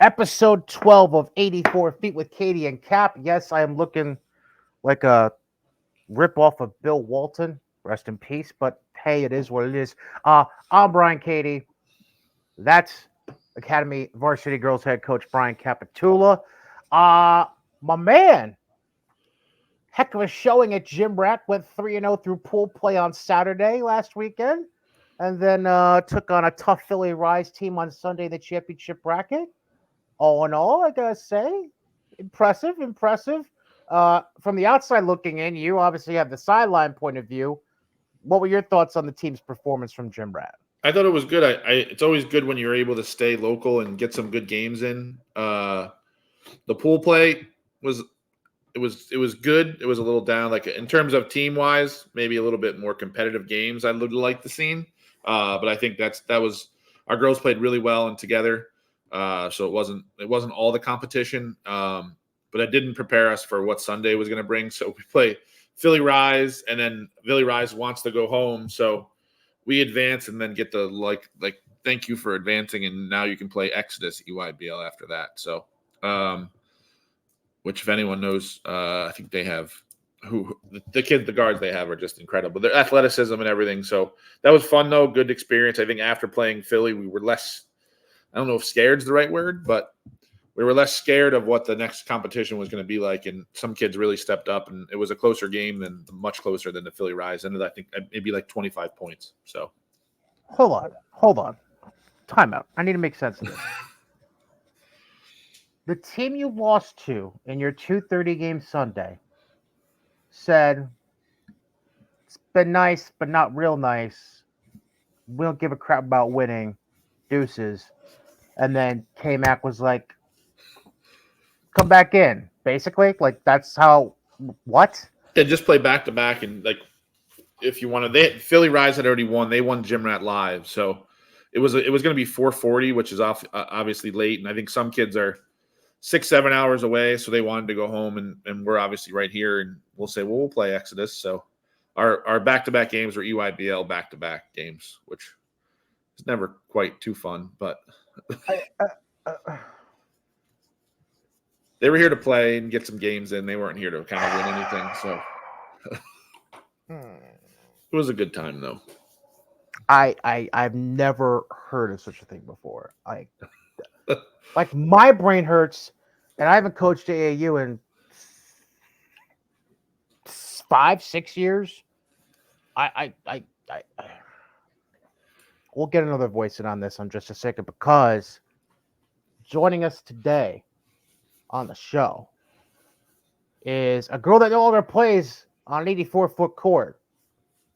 Episode 12 of 84 Feet with Cady and Cap. Yes, I am looking like a rip-off of Bill Walton. Rest in peace, but hey, it is what it is. I'm Brian Cady. That's Academy Varsity Girls head coach Brian Capitula. My man, heck of a showing at Gym Rat. Went 3-0 through pool play on Saturday last weekend. And then took on a tough Philly Rise team on Sunday in the championship bracket. All in all, I gotta say, impressive. From the outside looking in, you obviously have the sideline point of view. What were your thoughts on the team's performance from Gym Rat? I thought it was good. It's always good when you're able to stay local and get some good games in. The pool play was good. It was a little down, like in terms of team wise, maybe a little bit more competitive games I would like to see. But I think that was our girls played really well and together. So it wasn't all the competition, but it didn't prepare us for what Sunday was going to bring. So we play Philly Rise, and then Philly Rise wants to go home, so we advance and then get the like thank you for advancing, and now you can play Exodus EYBL after that. So, which if anyone knows, I think they have the guards they have are just incredible. Their athleticism and everything. So that was fun though, good experience. I think after playing Philly, we were less. I don't know if scared's the right word, but we were less scared of what the next competition was going to be like, and some kids really stepped up, and it was a closer game much closer than the Philly Rise. And I think maybe like 25 points. So, hold on, timeout. I need to make sense of this. The team you lost to in your 2:30 game Sunday said it's been nice, but not real nice. We don't give a crap about winning. Deuces. And then K-Mac was like, come back in, basically. Like, that's how, what? They just play back-to-back, and, like, if you want to, Philly Rise had already won. They won Gym Rat Live, so it was going to be 4:40, which is obviously late, and I think some kids are 6-7 hours away, so they wanted to go home, and we're obviously right here, and we'll say, well, we'll play Exodus. So our back-to-back games were EYBL back-to-back games, which is never quite too fun, but they were here to play and get some games in. They weren't here to kind of win anything, so it was a good time, though. I've never heard of such a thing before. Like my brain hurts, and I haven't coached AAU in 5-6 years. We'll get another voice in on this in just a second, because joining us today on the show is a girl that no longer plays on an 84-foot court.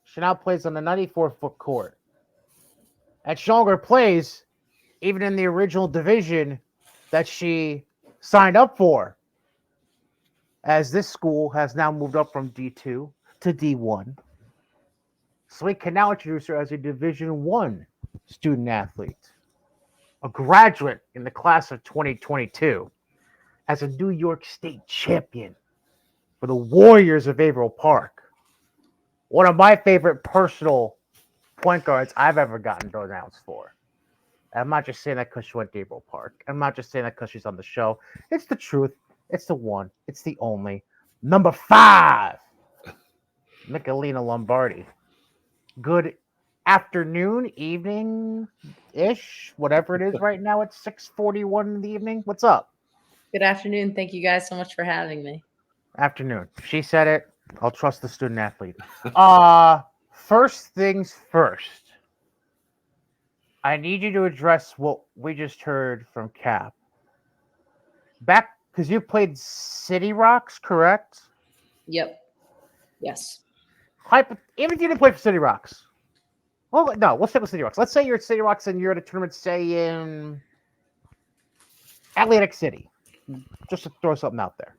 She now plays on a 94-foot court. And she no longer plays even in the original division that she signed up for, as this school has now moved up from D2 to D1. So we can now introduce her as a Division I student athlete, a graduate in the class of 2022, as a New York State champion for the Warriors of Averill Park. One of my favorite personal point guards I've ever gotten pronounced for. I'm not just saying that because she went to Averill Park. I'm not just saying that because she's on the show. It's the truth. It's the one. It's the only. Number 5, Michelina Lombardi. Good afternoon, evening-ish, whatever it is right now. It's 6:41 in the evening. What's up? Good afternoon. Thank you guys so much for having me. Afternoon. She said it. I'll trust the student athlete. First things first. I need you to address what we just heard from Cap. Back, because you played City Rocks, correct? Yep. Yes. Even if you didn't play for City Rocks. Well, no, we'll stick with City Rocks. Let's say you're at City Rocks and you're at a tournament, say, in Atlantic City. Just to throw something out there.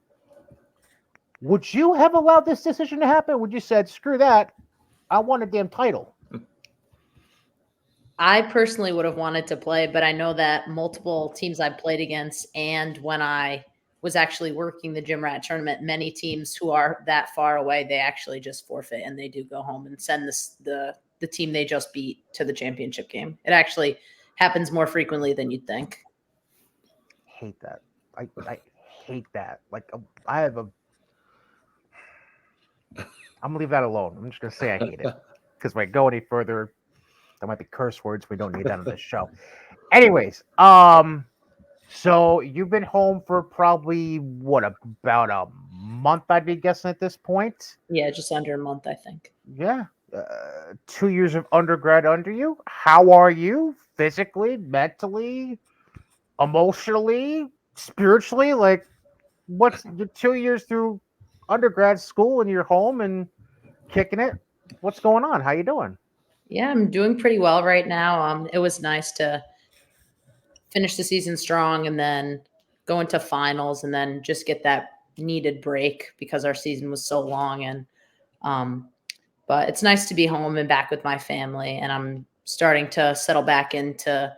Would you have allowed this decision to happen? Would you said, screw that, I want a damn title? I personally would have wanted to play, but I know that multiple teams I've played against, and when I was actually working the Gym Rat tournament, many teams who are that far away, they actually just forfeit and they do go home and send the team they just beat to the championship game. It actually happens more frequently than you'd think. hate that. I hate that. Like I have a. I'm gonna leave that alone. I'm just gonna say I hate it because if I go any further, there might be curse words. We don't need that on this show. Anyways, so you've been home for probably what, about a month, I'd be guessing at this point. Yeah, just under a month, I think. Yeah. 2 years of undergrad under you. How are you physically, mentally, emotionally, spiritually? Like, what's your 2 years through undergrad school and you're home and kicking it? What's going on? How you doing? Yeah, I'm doing pretty well right now. It was nice to finish the season strong and then go into finals and then just get that needed break because our season was so long. And um, but it's nice to be home and back with my family, and I'm starting to settle back into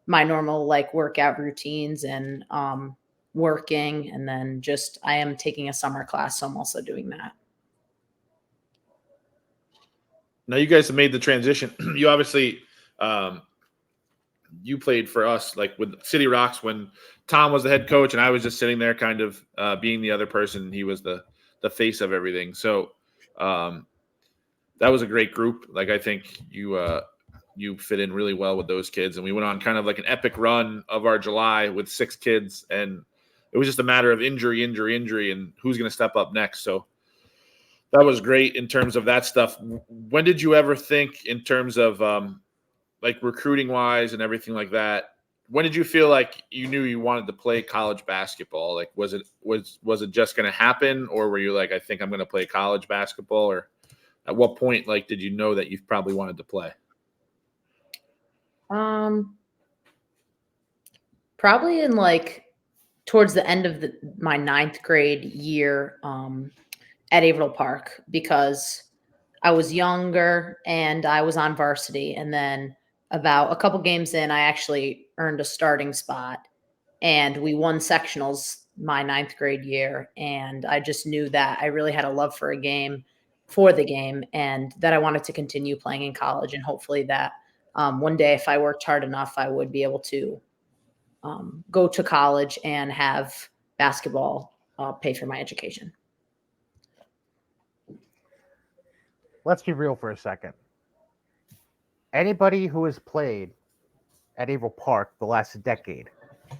my normal like workout routines and working, and then just I am taking a summer class, so I'm also doing that. Now you guys have made the transition. You obviously you played for us like with City Rocks when Tom was the head coach and I was just sitting there kind of being the other person. He was the face of everything. So that was a great group. Like I think you fit in really well with those kids, and we went on kind of like an epic run of our July with 6 kids, and it was just a matter of injury, and who's going to step up next. So that was great in terms of that stuff. When did you ever think in terms of like recruiting wise and everything like that? When did you feel like you knew you wanted to play college basketball? Like, was it just going to happen, or were you like, I think I'm going to play college basketball? Or at what point, like, did you know that you probably wanted to play? Probably in like towards the end of my 9th grade year at Averill Park, because I was younger and I was on varsity. And then about a couple games in, I actually earned a starting spot, and we won sectionals my 9th grade year. And I just knew that I really had a love for the game, and that I wanted to continue playing in college. And hopefully that one day, if I worked hard enough, I would be able to go to college and have basketball pay for my education. Let's be real for a second. Anybody who has played at Averill Park the last decade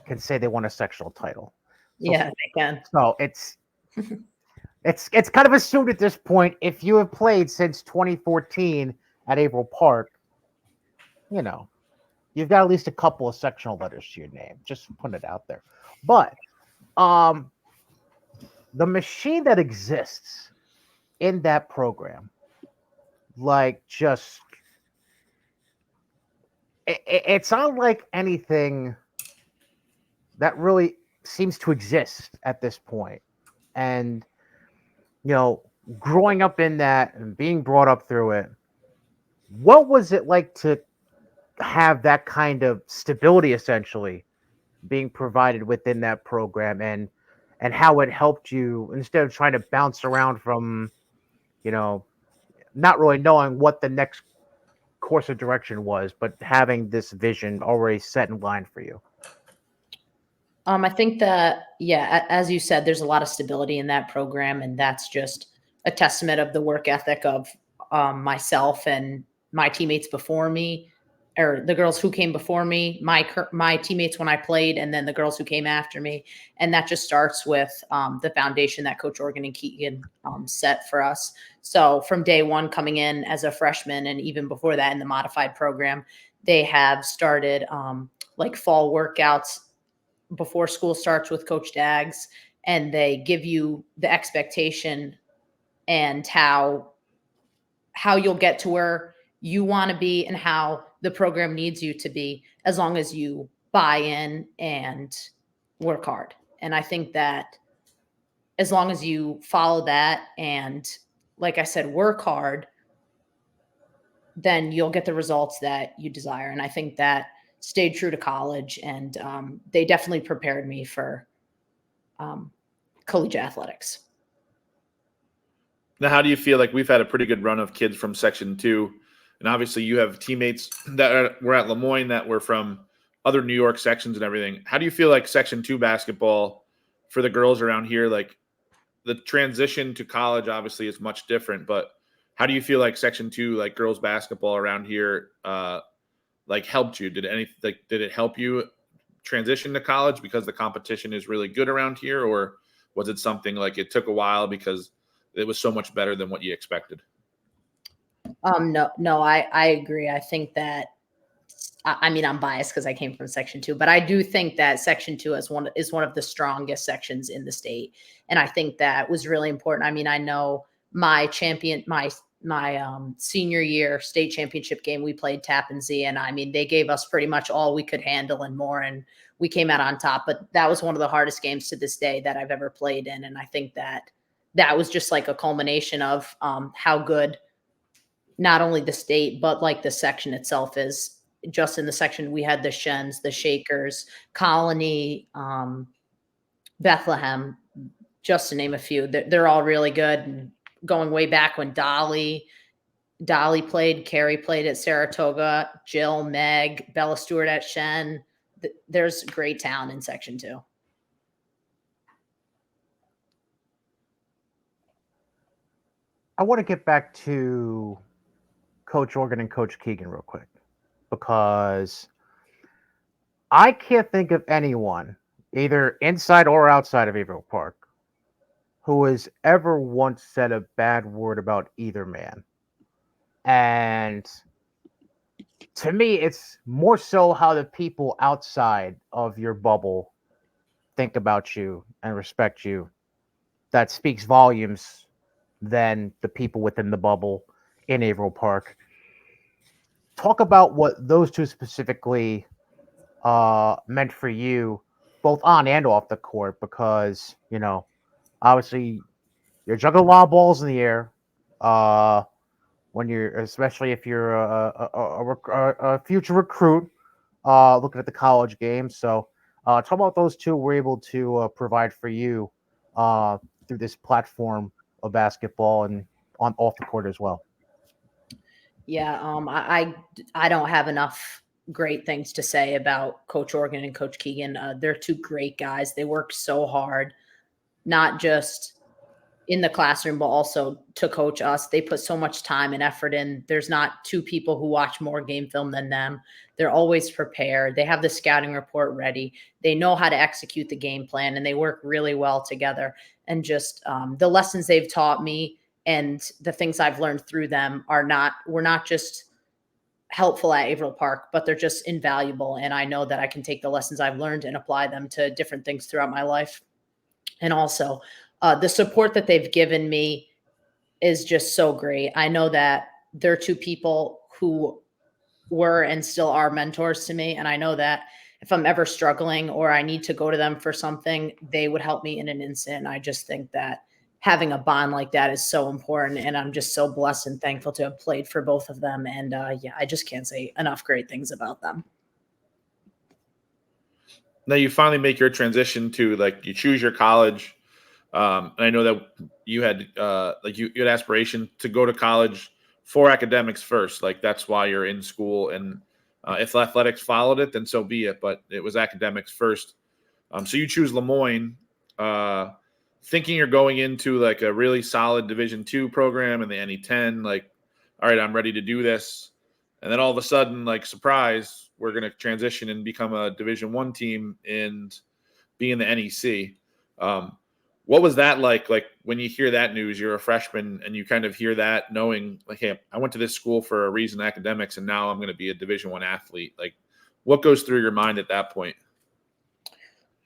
can say they won a sectional title. So, Yeah, they can. So it's kind of assumed at this point, if you have played since 2014 at Averill Park, you know, you've got at least a couple of sectional letters to your name. Just putting it out there. But the machine that exists in that program, like, just it's unlike anything that really seems to exist at this point. And growing up in that and being brought up through it, what was it like to have that kind of stability essentially being provided within that program, and how it helped you instead of trying to bounce around from not really knowing what the next course of direction was, but having this vision already set in line for you? I think that, yeah, as you said, there's a lot of stability in that program, and that's just a testament of the work ethic of myself and my teammates before me, or the girls who came before me, my teammates when I played, and then the girls who came after me. And that just starts with the foundation that Coach Organ and Keegan set for us. So from day one, coming in as a freshman, and even before that in the modified program, they have started like fall workouts before school starts with Coach Daggs, and they give you the expectation and how you'll get to where you want to be and how the program needs you to be, as long as you buy in and work hard. And I think that as long as you follow that and, like I said, work hard, then you'll get the results that you desire. And I think that stayed true to college, and they definitely prepared me for collegiate athletics. Now, how do you feel? Like, we've had a pretty good run of kids from Section 2, and obviously you have teammates that were at LeMoyne that were from other New York sections and everything. How do you feel like Section 2 basketball for the girls around here? Like the transition to college obviously is much different, but how do you feel like Section 2, like girls basketball around here, like helped you? Did it help you transition to college because the competition is really good around here, or was it something like it took a while because it was so much better than what you expected? No, I agree. I think that, I mean, I'm biased because I came from Section 2, but I do think that Section 2 is one of the strongest sections in the state, and I think that was really important. I mean, I know my senior year state championship game, we played Tappan Zee, and I mean, they gave us pretty much all we could handle and more, and we came out on top. But that was one of the hardest games to this day that I've ever played in, and I think that that was just like a culmination of how good not only the state, but like the section itself is. Just in the section, we had the Shens, the Shakers, Colony, Bethlehem, just to name a few. They're all really good. And going way back when Dolly played, Carrie played at Saratoga, Jill, Meg, Bella Stewart at Shen. There's great talent in Section 2. I want to get back to Coach Organ and Coach Keegan real quick, because I can't think of anyone, either inside or outside of Averill Park, who has ever once said a bad word about either man. And to me, it's more so how the people outside of your bubble think about you and respect you that speaks volumes than the people within the bubble in Averill Park. Talk about what those two specifically meant for you, both on and off the court, because, obviously you're juggling a lot of balls in the air. When you're, especially if you're a future recruit, looking at the college game. So, talk about those two were able to provide for you through this platform of basketball and on off the court as well. Yeah, I don't have enough great things to say about Coach Organ and Coach Keegan. They're two great guys. They work so hard, not just in the classroom, but also to coach us. They put so much time and effort in. There's not two people who watch more game film than them. They're always prepared. They have the scouting report ready. They know how to execute the game plan, and they work really well together. And just the lessons they've taught me and the things I've learned through them were not just helpful at Averill Park, but they're just invaluable. And I know that I can take the lessons I've learned and apply them to different things throughout my life. And also, the support that they've given me is just so great. I know that they're two people who were and still are mentors to me. And I know that if I'm ever struggling or I need to go to them for something, they would help me in an instant. I just think that having a bond like that is so important. And I'm just so blessed and thankful to have played for both of them. And yeah, I just can't say enough great things about them. Now you finally make your transition to, like, you choose your college. And I know that you had you had aspiration to go to college for academics first. Like, that's why you're in school. And if athletics followed it, then so be it. But it was academics first. So you choose LeMoyne, thinking you're going into like a really solid Division II program in the NE10. Like, all right, I'm ready to do this. And then all of a sudden, like, surprise, we're going to transition and become a Division I team and be in the NEC. What was that like? Like, when you hear that news, you're a freshman and you kind of hear that knowing, like, hey, I went to this school for a reason, academics, and now I'm going to be a Division I athlete. Like, what goes through your mind at that point?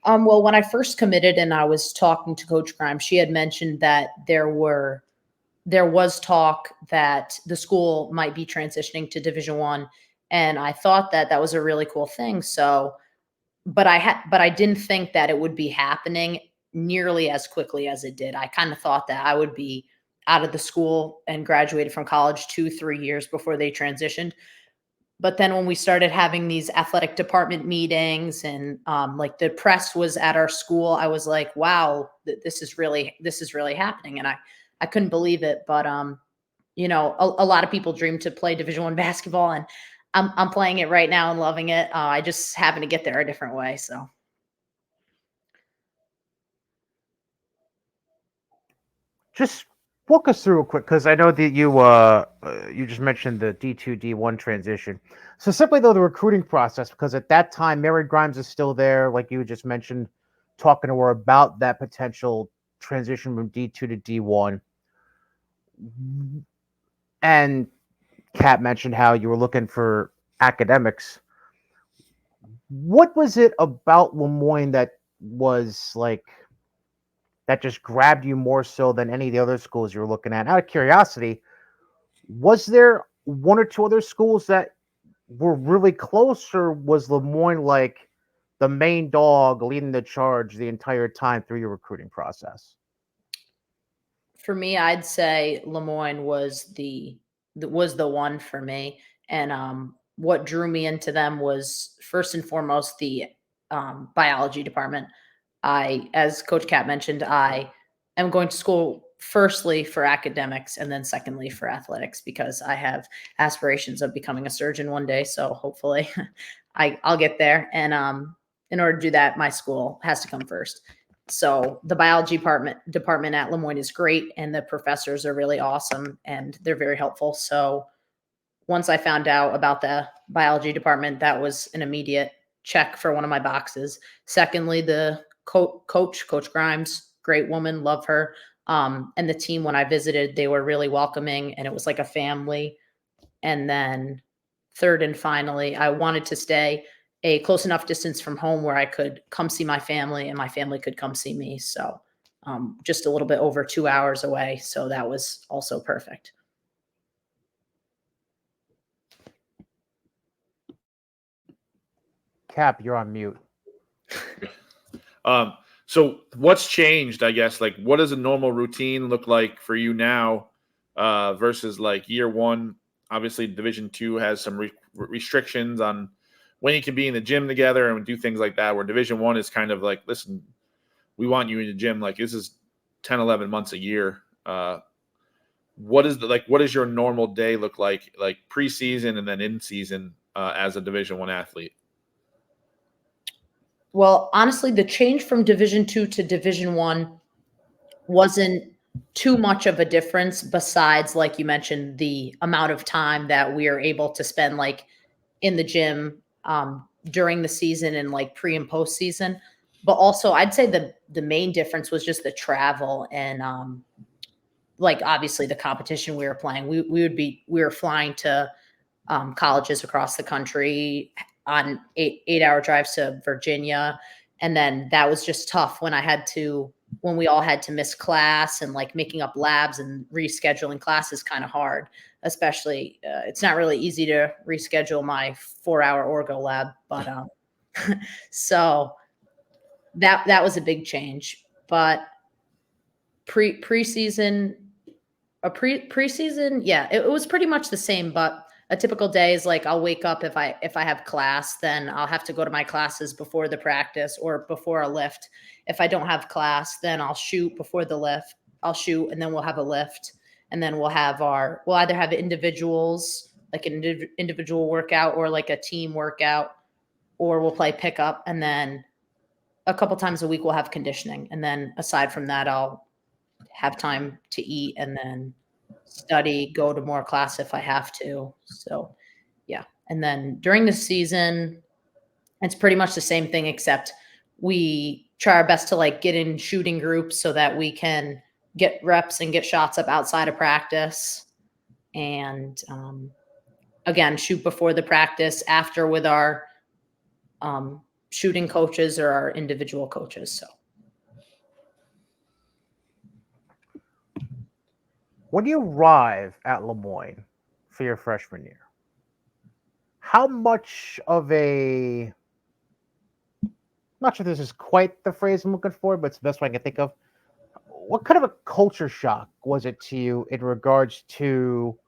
Well, when I first committed and I was talking to Coach Grimes, she had mentioned that there was talk that the school might be transitioning to Division I, and I thought that was a really cool thing. So, but I didn't think that it would be happening nearly as quickly as it did. I kind of thought that I would be out of the school and graduated from college 2-3 years before they transitioned. But then when we started having these athletic department meetings and like the press was at our school, I was like, wow, this is really happening. And I couldn't believe it. But, a lot of people dream to play Division I basketball. And I'm playing it right now and loving it. I just happen to get there a different way. So Just walk us through real quick, because I know that you just mentioned the D2 D1 transition. So simply though, the recruiting process, because at that time Mary Grimes is still there, like you just mentioned, talking to her about that potential transition from D2 to D1, and Kat mentioned how you were looking for academics. What was it about LeMoyne that was like that just grabbed you more so than any of the other schools you were looking at? Out of curiosity, was there one or two other schools that were really close, or was LeMoyne like the main dog leading the charge the entire time through your recruiting process? for me, I'd say LeMoyne was the one for me. And what drew me into them was first and foremost the biology department. As Coach Cat mentioned, I am going to school firstly for academics and then secondly for athletics because I have aspirations of becoming a surgeon one day. So hopefully, I'll get there. And in order to do that, my school has to come first. So the biology department at LeMoyne is great, and the professors are really awesome and they're very helpful. So once I found out about the biology department, that was an immediate check for one of my boxes. Secondly, the Coach Grimes, great woman, love her. And the team, when I visited, they were really welcoming and it was like a family. And then third and finally, I wanted to stay a close enough distance from home where I could come see my family and my family could come see me. So just a little bit over 2 hours away. So that was also perfect. Cap, you're on mute. So what's changed, I guess? Like, what does a normal routine look like for you now versus like year one? Obviously, Division two has some restrictions on when you can be in the gym together and do things like that, where Division one is kind of like, listen, we want you in the gym. Like, this is 10, 11 months a year. What does your normal day look like preseason and then in season as a Division one athlete? Well, honestly, the change from Division two to Division one wasn't too much of a difference besides, like you mentioned, the amount of time that we are able to spend like in the gym during the season and like pre and post season. But also I'd say the main difference was just the travel and like obviously the competition we were playing. We were flying to colleges across the country on 8 hour drives to Virginia. And then that was just tough when we all had to miss class and like making up labs and rescheduling classes kind of hard, especially it's not really easy to reschedule my 4 hour orgo lab, but so that was a big change. But preseason preseason, yeah, it was pretty much the same, but a typical day is like I'll wake up if I have class, then I'll have to go to my classes before the practice or before a lift. If I don't have class, then I'll shoot before the lift. I'll shoot and then we'll have a lift and then we'll either have individuals like an individual workout or like a team workout or we'll play pickup and then a couple times a week we'll have conditioning and then aside from that I'll have time to eat and then study, go to more class if I have to. So, yeah. And then during the season, it's pretty much the same thing, except we try our best to like get in shooting groups so that we can get reps and get shots up outside of practice. And again, shoot before the practice, after with our shooting coaches or our individual coaches. So, When you arrive at LeMoyne for your freshman year, how much of a, I'm not sure this is quite the phrase I'm looking for, but it's the best way I can think of. What kind of a culture shock was it to you in regards to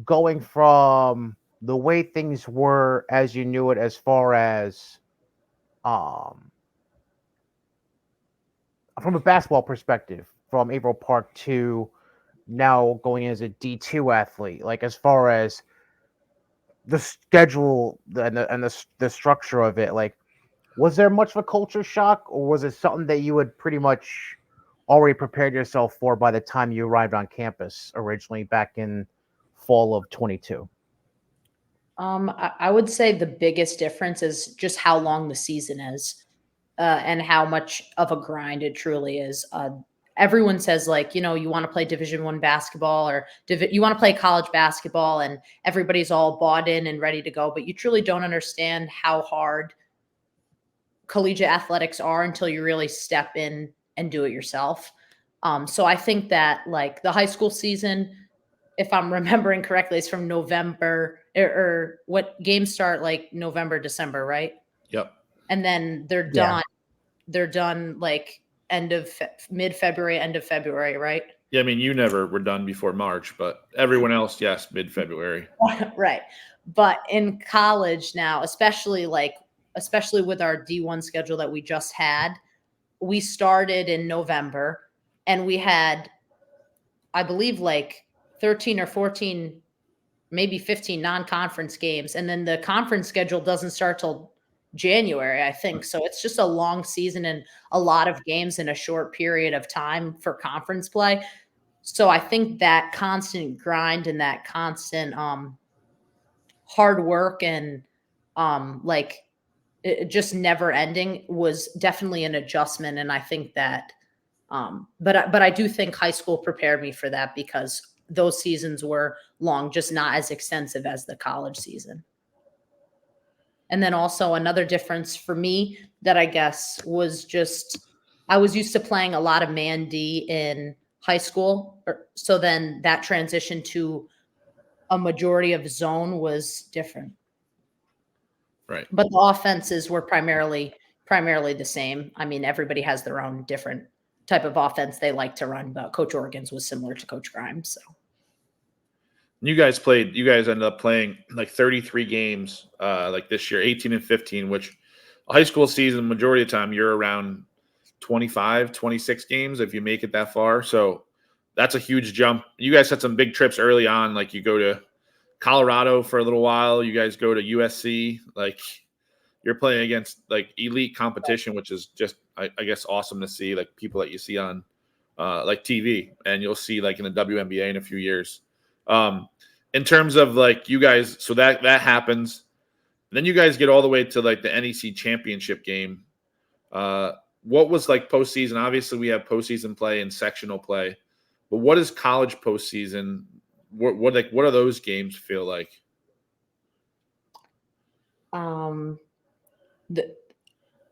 going from the way things were as you knew it, as far as um, from a basketball perspective, from Averill Park to now going as a D2 athlete, like as far as the schedule and the structure of it, like, was there much of a culture shock, or was it something that you had pretty much already prepared yourself for by the time you arrived on campus originally back in fall of 22? I would say the biggest difference is just how long the season is, and how much of a grind it truly is. Everyone says, like, you want to play Division 1 basketball, or you want to play college basketball, and everybody's all bought in and ready to go, but you truly don't understand how hard collegiate athletics are until you really step in and do it yourself. So I think that, like, the high school season, if I'm remembering correctly, is from November, or what games start like November, December, right? Yep. And then they're Yeah. done. They're done like mid-February, end of February, right? Yeah, I mean, you never were done before March, but everyone else, yes, mid-February. Right. But in college now, especially with our D1 schedule that we just had, we started in November, and we had, I believe, like 13 or 14, maybe 15 non-conference games. And then the conference schedule doesn't start till January, I think. So it's just a long season and a lot of games in a short period of time for conference play. So I think that constant grind and that constant hard work and like it just never ending was definitely an adjustment. And I think that but I do think high school prepared me for that, because those seasons were long, just not as extensive as the college season. And then also another difference for me that I guess was just, I was used to playing a lot of man D in high school, so then that transition to a majority of zone was different. Right. But the offenses were primarily the same. I mean, everybody has their own different type of offense they like to run, but Coach Oregon's was similar to Coach Grimes. So You guys ended up playing like 33 games like this year, 18 and 15, which a high school season, majority of the time, you're around 25, 26 games if you make it that far. So that's a huge jump. You guys had some big trips early on, like you go to Colorado for a little while. You guys go to USC. Like, you're playing against like elite competition, which is just, I guess, awesome to see, like people that you see on like TV, and you'll see like in the WNBA in a few years. In terms of like you guys, so that happens. Then you guys get all the way to like the NEC championship game. What was like postseason? Obviously, we have postseason play and sectional play, but what is college postseason? What are those games feel like?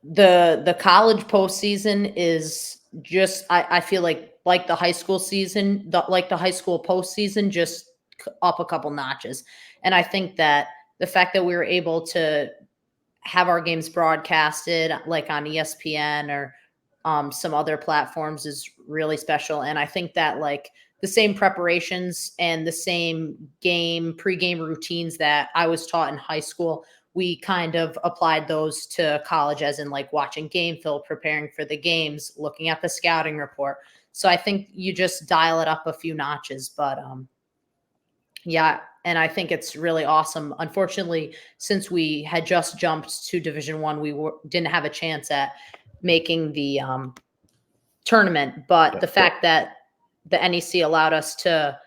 The college postseason is just, I feel like the high school season, like the high school postseason, just up a couple notches. And I think that the fact that we were able to have our games broadcasted like on ESPN or some other platforms is really special. And I think that, like, the same preparations and the same pregame routines that I was taught in high school, we kind of applied those to college, as in like watching game film, preparing for the games, looking at the scouting report. So I think you just dial it up a few notches. But yeah, and I think it's really awesome. Unfortunately, since we had just jumped to Division 1, we didn't have a chance at making the tournament. But the fact that the NEC allowed us to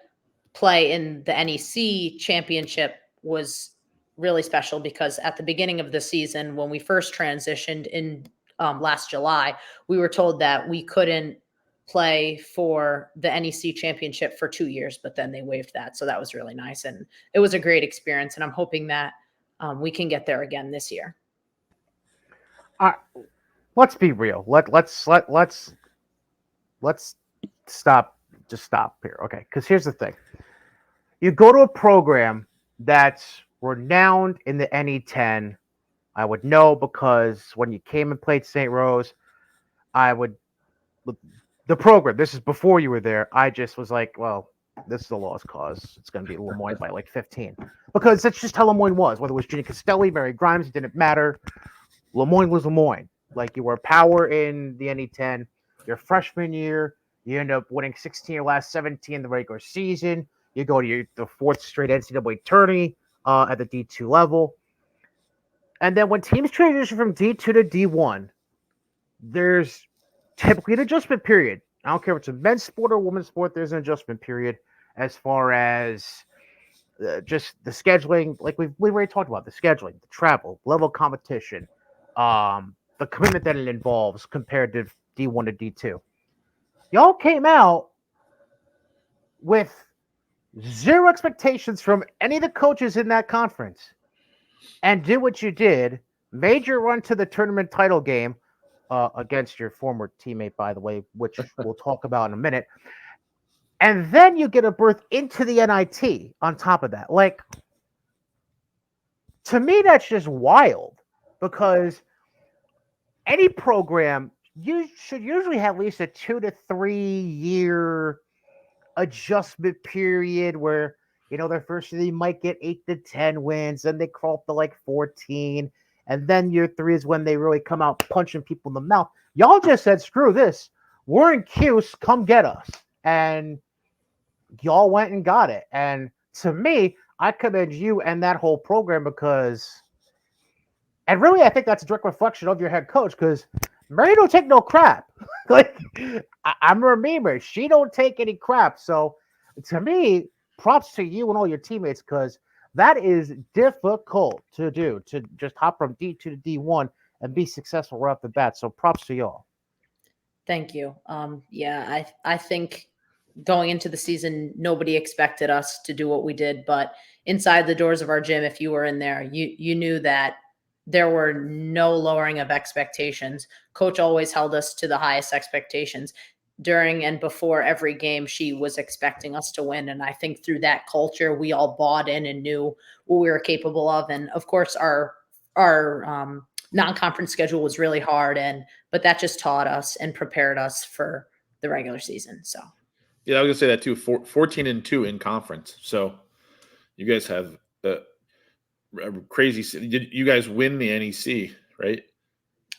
play in the NEC championship was really special, because at the beginning of the season, when we first transitioned in last July, we were told that we couldn't play for the NEC championship for 2 years, but then they waived that. So that was really nice. And it was a great experience. And I'm hoping that we can get there again this year. Let's be real. Let's stop. Just stop here, okay? Because here's the thing: you go to a program that's renowned in the NE10. I would know, because when you came and played St. Rose, the program. This is before you were there. I just was like, well, this is a lost cause. It's going to be LeMoyne by like 15, because that's just how LeMoyne was. Whether it was Ginny Castelli, Mary Grimes, it didn't matter. LeMoyne was LeMoyne. Like, you were power in the NE10. Your freshman year, you end up winning 16 or last 17 in the regular season. You go to the fourth straight NCAA tourney. at the D2 level. And then when teams transition from D2 to D1, there's typically an adjustment period. I don't care if it's a men's sport or women's sport, there's an adjustment period as far as just the scheduling. Like we already talked about the scheduling, the travel, level of competition, the commitment that it involves compared to D1 to D2. Y'all came out with zero expectations from any of the coaches in that conference and did what you did, made your run to the tournament title game against your former teammate, by the way, which we'll talk about in a minute. And then you get a berth into the NIT on top of that. Like, to me, that's just wild because any program, you should usually have at least a 2 to 3 year adjustment period where their first year they might get 8 to 10 wins, then they crawl up to like 14, and then year 3 is when they really come out punching people in the mouth. Y'all just said, screw this, we're in Cuse, come get us, and y'all went and got it. And to me, I commend you and that whole program because, and really, I think that's a direct reflection of your head coach because Mary don't take no crap. Like, I'm a remember, she don't take any crap. So to me, props to you and all your teammates because that is difficult to do, to just hop from D2 to D1 and be successful right off the bat. So props to y'all. Thank you. Yeah, I think going into the season, nobody expected us to do what we did, but inside the doors of our gym, if you were in there, you knew that there were no lowering of expectations. Coach always held us to the highest expectations. During and before every game, she was expecting us to win. And I think through that culture, we all bought in and knew what we were capable of. And of course, our non-conference schedule was really hard, but that just taught us and prepared us for the regular season. So yeah, I was gonna say that too. 14-2 in conference. So you guys have a crazy. You guys win the NEC, right?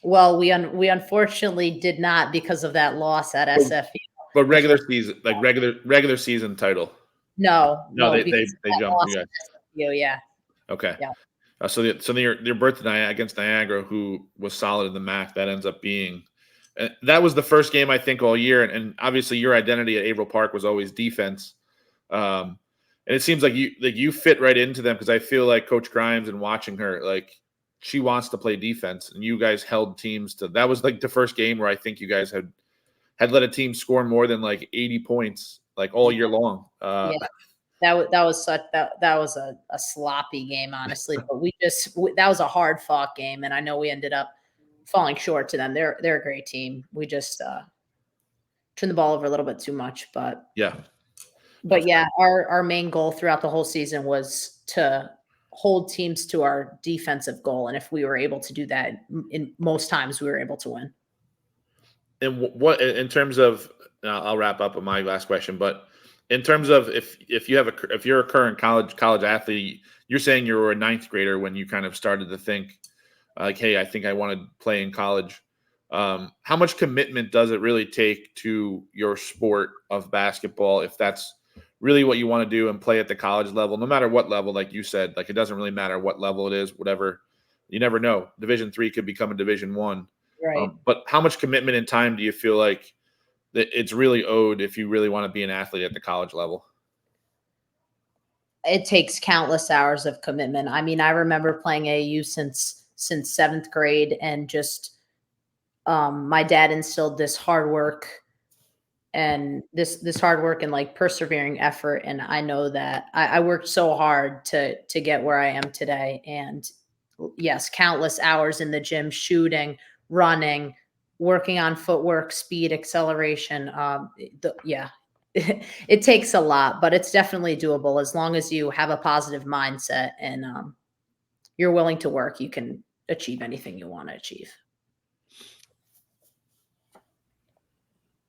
Well, we unfortunately did not because of that loss at SFU. But regular season, like regular season title. No, they jumped loss you guys. at SFU, yeah. Okay. Yeah. So your berth against Niagara, who was solid in the MAC, that ends up being. That was the first game I think all year, and obviously your identity at Averill Park was always defense. And it seems like you fit right into them because I feel like Coach Grimes and watching her, like she wants to play defense, and you guys held teams to. That was like the first game where I think you guys had let a team score more than like 80 points like all year long. Yeah. That was a sloppy game, honestly. But that was a hard fought game, and I know we ended up falling short to them. They're a great team. We just turned the ball over a little bit too much, but yeah. Our main goal throughout the whole season was to hold teams to our defensive goal, and if we were able to do that, in most times we were able to win. And what in terms of, I'll wrap up with my last question, but in terms of if you're a current college athlete, you're saying you were a ninth grader when you kind of started to think like, hey, I think I want to play in college. How much commitment does it really take to your sport of basketball if that's really what you want to do and play at the college level, no matter what level, like you said, like it doesn't really matter what level it is, whatever, you never know. Division III could become a Division I. Right. But how much commitment and time do you feel like that it's really owed if you really want to be an athlete at the college level? It takes countless hours of commitment. I mean, I remember playing AAU since 7th grade, and just my dad instilled this hard work and this hard work and like persevering effort. And I know that I worked so hard to get where I am today. And yes, countless hours in the gym, shooting, running, working on footwork, speed, acceleration. It takes a lot, but it's definitely doable as long as you have a positive mindset and you're willing to work. You can achieve anything you want to achieve.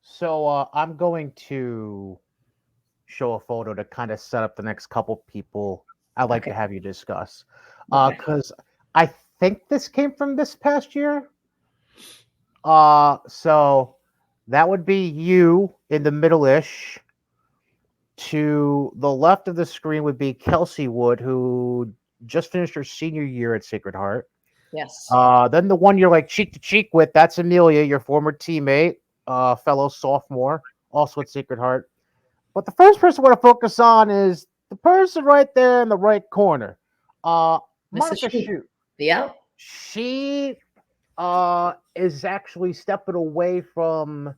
So I'm going to show a photo to kind of set up the next couple people I'd like to have you discuss. Because I think this came from this past year. So that would be you in the middle-ish. To the left of the screen would be Kelsey Wood, who just finished her senior year at Sacred Heart. Yes. Then the one you're like cheek to cheek with, that's Amelia, your former teammate, fellow sophomore, also at Sacred Heart. But the first person I want to focus on is the person right there in the right corner. Monica Shute. Shute. Yeah. She is actually stepping away from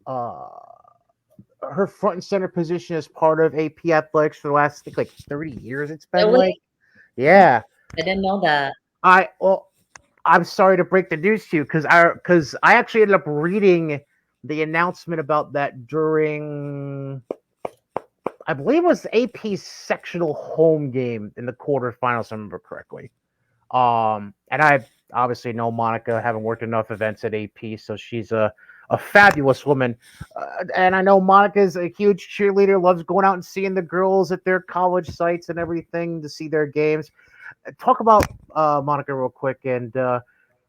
uh her front and center position as part of AP Athletics for the last, I think, like 30 years. It's been Really? like, yeah. I didn't know that. I'm sorry to break the news to you because I actually ended up reading the announcement about that during, I believe it was the AP sectional home game in the quarterfinals, if I remember correctly. And I obviously know Monica, having worked enough events at AP, so she's a fabulous woman. And I know Monica's a huge cheerleader, loves going out and seeing the girls at their college sites and everything to see their games. Talk about Monica real quick and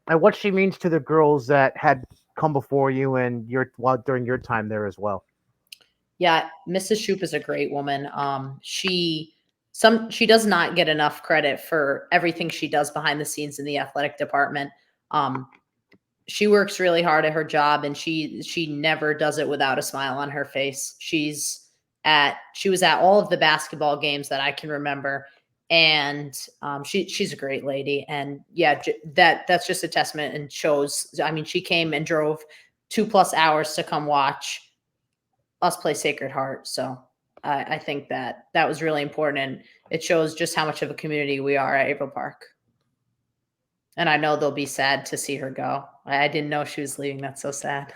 what she means to the girls that had come before you and during your time there as well. Yeah, Mrs. Shoup is a great woman. She does not get enough credit for everything she does behind the scenes in the athletic department. She works really hard at her job, and she never does it without a smile on her face. She was at all of the basketball games that I can remember, and she's a great lady. And yeah, that's just a testament and shows. I mean, she came and drove 2+ hours to come watch us play Sacred Heart. So I think that was really important, and it shows just how much of a community we are at Averill Park. And I know they'll be sad to see her go. I didn't know she was leaving. That's so sad.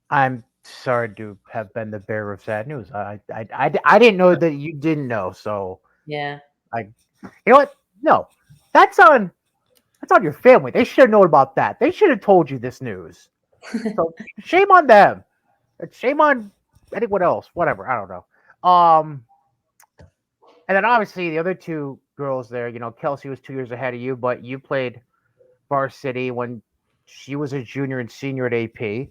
I'm sorry to have been the bearer of sad news. I didn't know that you didn't know. So Yeah. you know what? No, that's on your family. They should have known about that. They should have told you this news. So shame on them. Shame on anyone else. Whatever. I don't know. And then obviously the other two girls there. Kelsey was 2 years ahead of you, but you played varsity when she was a junior and senior at AP.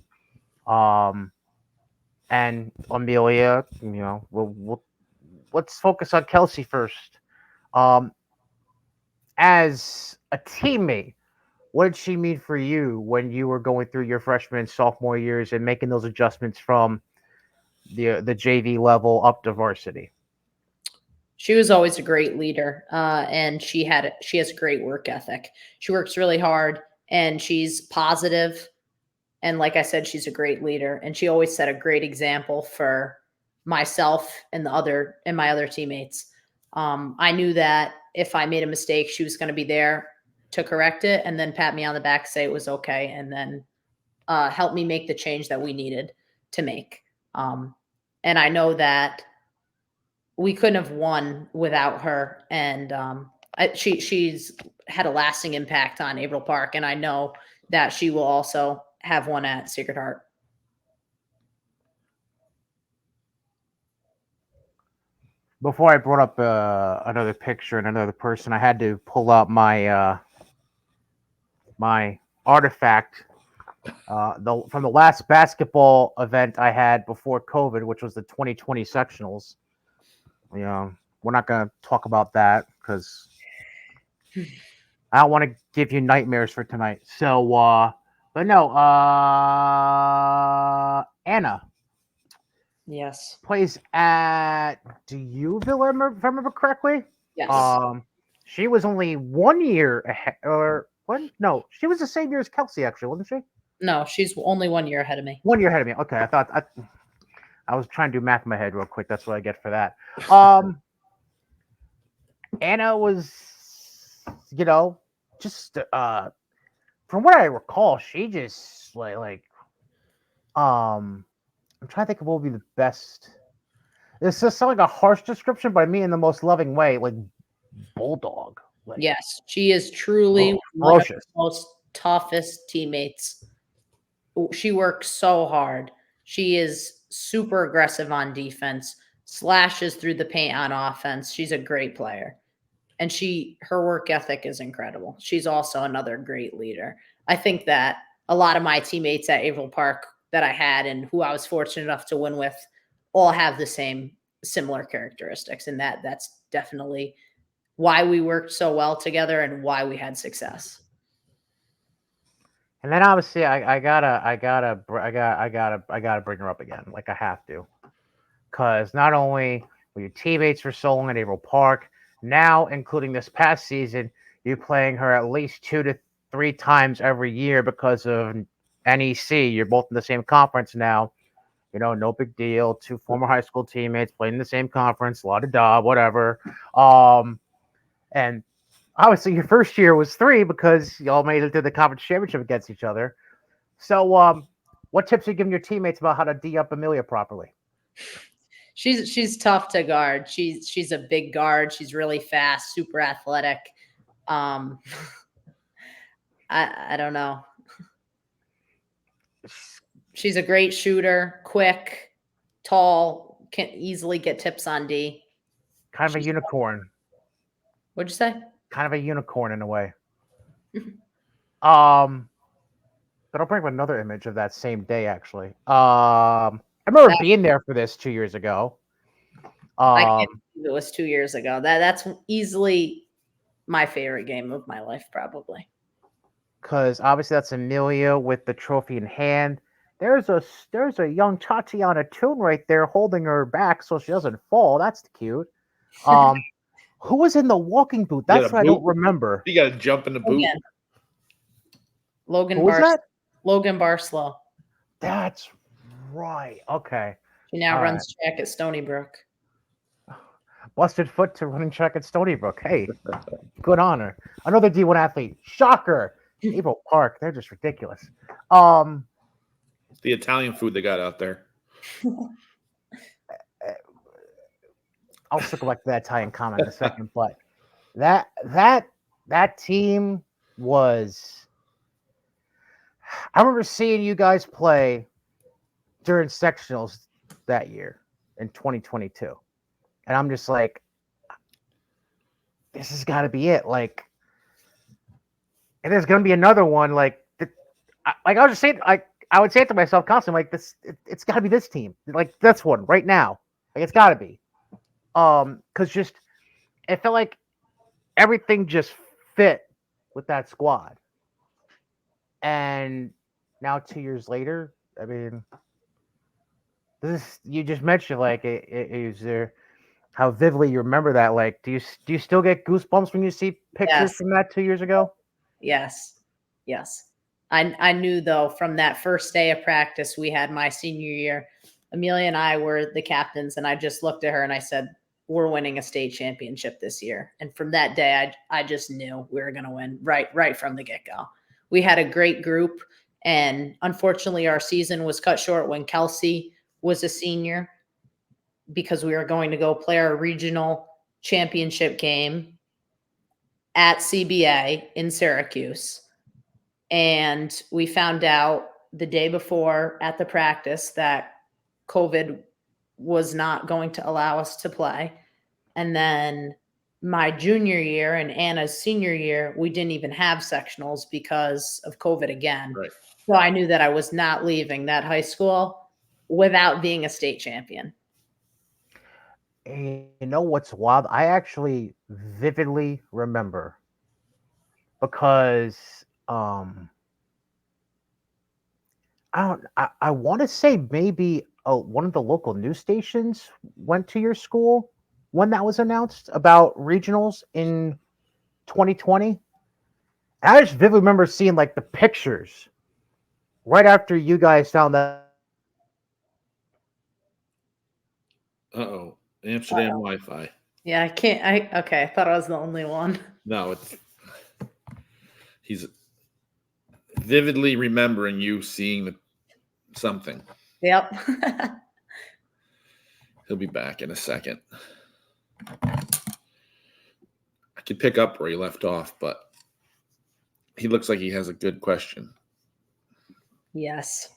And Amelia, let's focus on Kelsey first. Um, as a teammate, what did she mean for you when you were going through your freshman and sophomore years and making those adjustments from the JV level up to varsity? She was always a great leader, and she has a great work ethic. She works really hard, and she's positive. And like I said, she's a great leader, and she always set a great example for myself and my other teammates. I knew that if I made a mistake, she was going to be there to correct it, and then pat me on the back, say it was okay, and then help me make the change that we needed to make. And I know that we couldn't have won without her, and she's had a lasting impact on Averill Park, and I know that she will also have one at Sacred Heart. Before I brought up another picture and another person, I had to pull out my my artifact from the last basketball event I had before COVID, which was the 2020 sectionals. We're not going to talk about that because I don't want to give you nightmares for tonight. So, but no, Anna. Yes. Plays at Duville, if I remember correctly. Yes. She was only 1 year ahead, or what? No, she was the same year as Kelsey, actually, wasn't she? No, she's only 1 year ahead of me. 1 year ahead of me. Okay, I was trying to do math in my head real quick. That's what I get for that. Anna was, just from what I recall, she just I'm trying to think of what would be the best. This does sound like a harsh description, but I mean in the most loving way, like bulldog. Yes, she is truly one of the most toughest teammates. She works so hard. She is super aggressive on defense, slashes through the paint on offense. She's a great player. And her work ethic is incredible. She's also another great leader. I think that a lot of my teammates at Averill Park that I had and who I was fortunate enough to win with all have the similar characteristics. And that's definitely why we worked so well together and why we had success. And then obviously I gotta bring her up again. Like I have to. Because not only were you teammates for so long at Averill Park, now including this past season, you're playing her at least 2 to 3 times every year because of NEC. You're both in the same conference now. No big deal. 2 former high school teammates playing in the same conference, la da da, whatever. And obviously your first year was 3 because y'all made it to the conference championship against each other. So, what tips are you giving your teammates about how to D up Amelia properly? She's tough to guard. She's a big guard. She's really fast, super athletic. I don't know. She's a great shooter, quick, tall, can easily get tips on D. Kind of a unicorn. What'd you say? Kind of a unicorn in a way. But I'll bring up another image of that same day. Actually, I remember being there for this 2 years ago. I can't believe it was 2 years ago. That's easily my favorite game of my life, probably. Because obviously that's Amelia with the trophy in hand. There's a young Tatiana Toon right there holding her back so she doesn't fall. That's cute. Who was in the walking boot? That's what I don't remember. You got to jump in the boot. Logan Who was that? Logan Barslow. That's right. Okay. She now runs track at Stony Brook. Busted foot to running track at Stony Brook. Hey, good honor. Another D1 athlete. Shocker. Averill Park. They're just ridiculous. The Italian food they got out there. I'll circle back to that Italian comment in a second, but that team was. I remember seeing you guys play during sectionals that year in 2022, and I'm just like, this has got to be it. Like, and there's gonna be another one. Like I was just saying, I would say it to myself constantly, like it's got to be this team. Like that's one right now. Like it's got to be. Because just it felt like everything just fit with that squad. And now 2 years later, I mean, you just mentioned like is there how vividly you remember that? Like, do you still get goosebumps when you see pictures from that 2 years ago? Yes. I knew though from that first day of practice we had my senior year, Amelia and I were the captains, and I just looked at her and I said, we're winning a state championship this year. And from that day, I just knew we were going to win right from the get-go. We had a great group, and unfortunately our season was cut short when Kelsey was a senior because we were going to go play our regional championship game at CBA in Syracuse. And we found out the day before at the practice that COVID was not going to allow us to play. And then my junior year and Anna's senior year, we didn't even have sectionals because of COVID again. Right. So I knew that I was not leaving that high school without being a state champion. And you know what's wild? I actually vividly remember because I want to say maybe one of the local news stations went to your school when that was announced about regionals in 2020. And I just vividly remember seeing like the pictures right after you guys found that. Uh-oh. Amsterdam Wi-Fi. Yeah, I can't. Okay, I thought I was the only one. No, he's vividly remembering you seeing something. Yep. He'll be back in a second. I could pick up where he left off, but he looks like he has a good question. Yes.